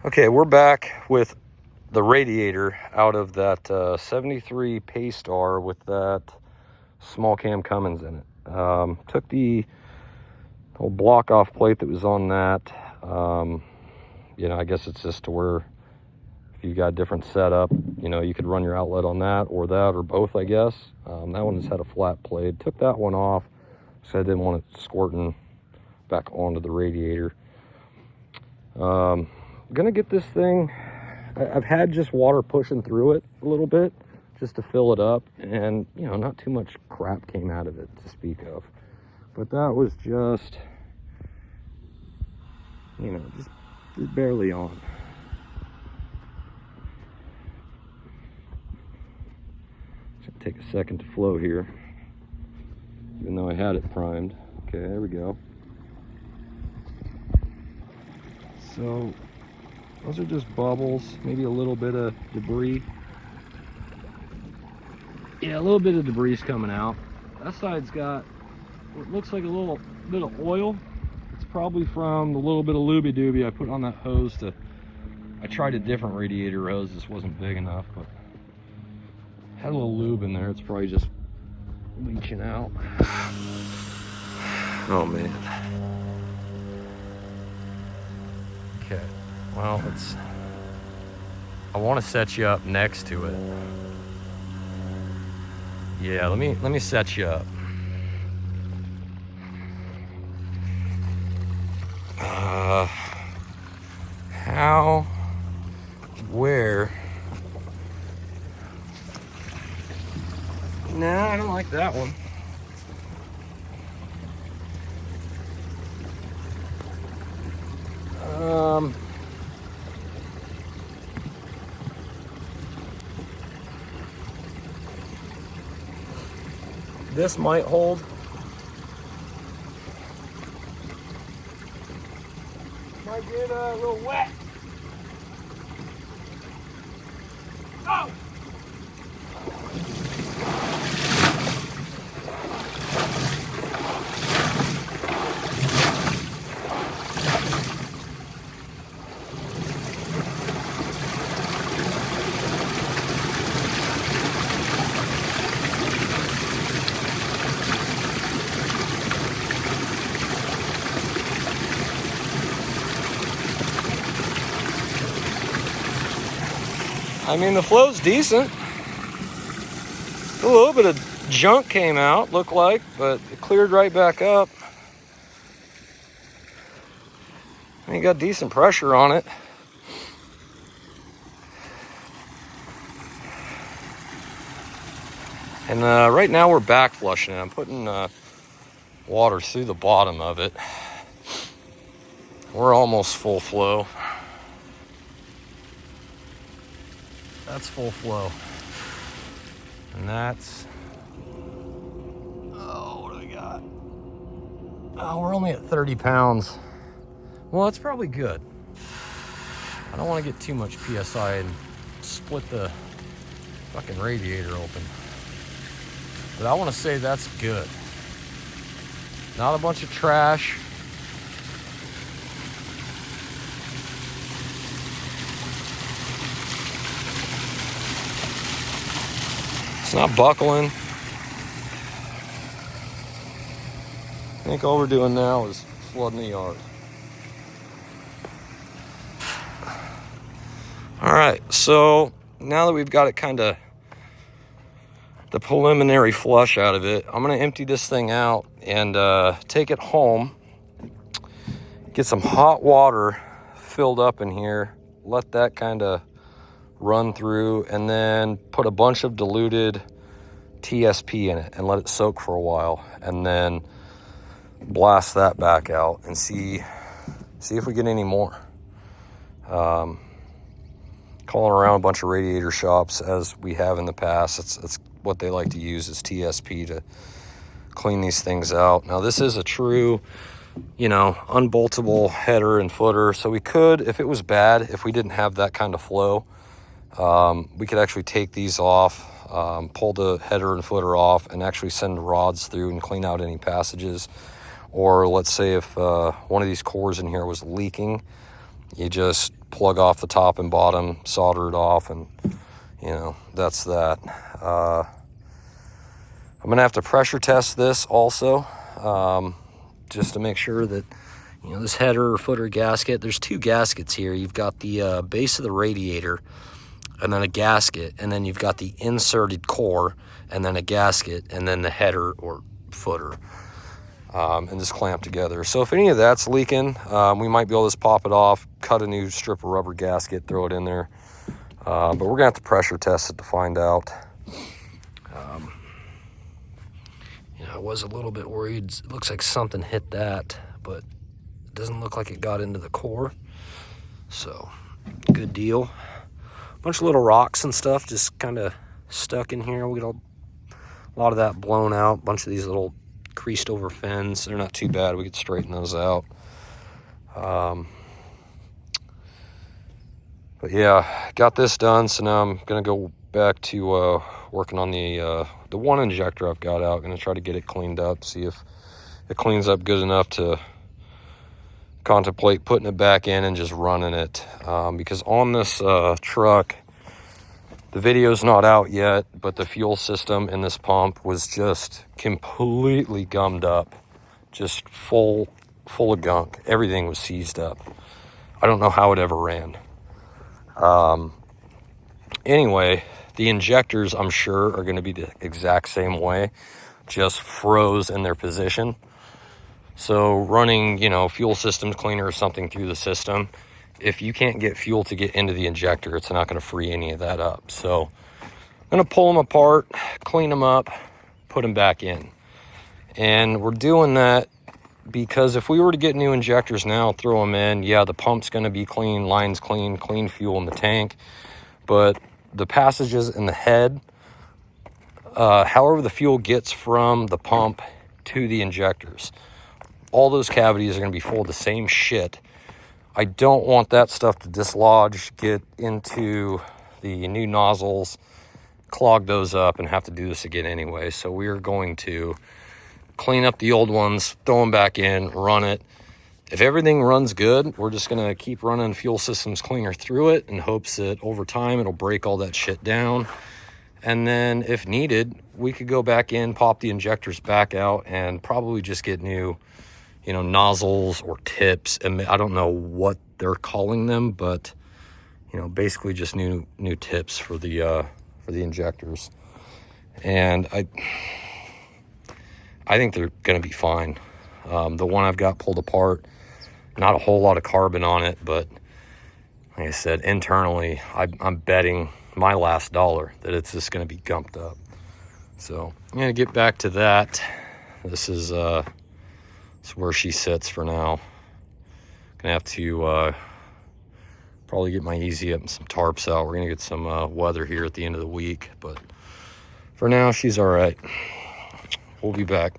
Okay, we're back with the radiator out of that 73 Paystar with that small cam Cummins in it. Took the old block off plate that was on that. I guess it's just to where if you've got a different setup, you could run your outlet on that or both, I guess. That one just had a flat plate. Took that one off, so I didn't want it squirting back onto the radiator. Gonna get this thing, I've had just water pushing through it a little bit just to fill it up, and not too much crap came out of it to speak of, but that was just barely on. It's gonna take a second to flow here, even though I had it primed. Okay, there we go. So those are just bubbles, maybe a little bit of debris. Yeah, a little bit of debris is coming out. That side's got what looks like a little bit of oil. It's probably from the little bit of looby-dooby I put on that hose I tried a different radiator hose. This wasn't big enough, but had a little lube in there. It's probably just leaching out. Oh man. Okay, well, I want to set you up next to it. Yeah, let me set you up. How, where? Nah, I don't like that one. This might hold. Might get a little wet. Oh! I mean, the flow's decent. A little bit of junk came out, looked like, but it cleared right back up. And you got decent pressure on it. And right now we're back flushing it. I'm putting water through the bottom of it. We're almost full flow. That's full flow. And that's, what do we got? Oh, we're only at 30 pounds. Well, that's probably good. I don't want to get too much PSI and split the fucking radiator open. But I want to say that's good. Not a bunch of trash. It's not buckling. I think all we're doing now is flooding the yard. All right, so now that we've got it kind of the preliminary flush out of it, I'm gonna empty this thing out and take it home, get some hot water filled up in here, let that kind of run through, and then put a bunch of diluted TSP in it and let it soak for a while, and then blast that back out and see if we get any more. Calling around a bunch of radiator shops, as we have in the past. It's what they like to use is TSP to clean these things out. Now this is a true unboltable header and footer, so we could, if it was bad, if we didn't have that kind of flow, we could actually take these off, pull the header and footer off, and actually send rods through and clean out any passages. Or let's say if one of these cores in here was leaking, you just plug off the top and bottom, solder it off, and you know, that's that. I'm gonna have to pressure test this also, just to make sure that, you know, this header or footer gasket, there's two gaskets here. You've got the base of the radiator, and then a gasket, and then you've got the inserted core, and then a gasket, and then the header or footer, and just clamped together. So if any of that's leaking, we might be able to just pop it off, cut a new strip of rubber gasket, throw it in there. But we're gonna have to pressure test it to find out. You know, I was a little bit worried. It looks like something hit that, but it doesn't look like it got into the core. So, good deal. Bunch of little rocks and stuff just kind of stuck in here. We got a lot of that blown out. Bunch of these little creased over fins. They're not too bad. We could straighten those out. But yeah, got this done. So now I'm gonna go back to working on the one injector I've got out. Gonna try to get it cleaned up. See if it cleans up good enough to contemplate putting it back in and just running it, because on this truck, the video's not out yet, but the fuel system in this pump was just completely gummed up, just full of gunk. Everything was seized up. I don't know how it ever ran. Anyway, the injectors, I'm sure, are going to be the exact same way, just froze in their position. So running, you know, fuel systems cleaner or something through the system, if you can't get fuel to get into the injector, it's not going to free any of that up. So I'm going to pull them apart, clean them up, put them back in. And we're doing that because if we were to get new injectors now, throw them in, yeah, the pump's going to be clean, line's clean, clean fuel in the tank. But the passages in the head, however the fuel gets from the pump to the injectors, all those cavities are going to be full of the same shit. I don't want that stuff to dislodge, get into the new nozzles, clog those up, and have to do this again anyway. So we're going to clean up the old ones, throw them back in, run it. If everything runs good, we're just going to keep running fuel systems cleaner through it in hopes that over time it'll break all that shit down. And then if needed, we could go back in, pop the injectors back out, and probably just get new, you know, nozzles or tips. And I don't know what they're calling them, but, you know, basically just new tips for the injectors. And I think they're going to be fine. The one I've got pulled apart, not a whole lot of carbon on it, but like I said, internally, I'm betting my last dollar that it's just going to be gumped up. So I'm going to get back to that. This is where she sits for now. Gonna have to probably get my easy up and some tarps out. We're gonna get some weather here at the end of the week, but for now she's all right. We'll be back.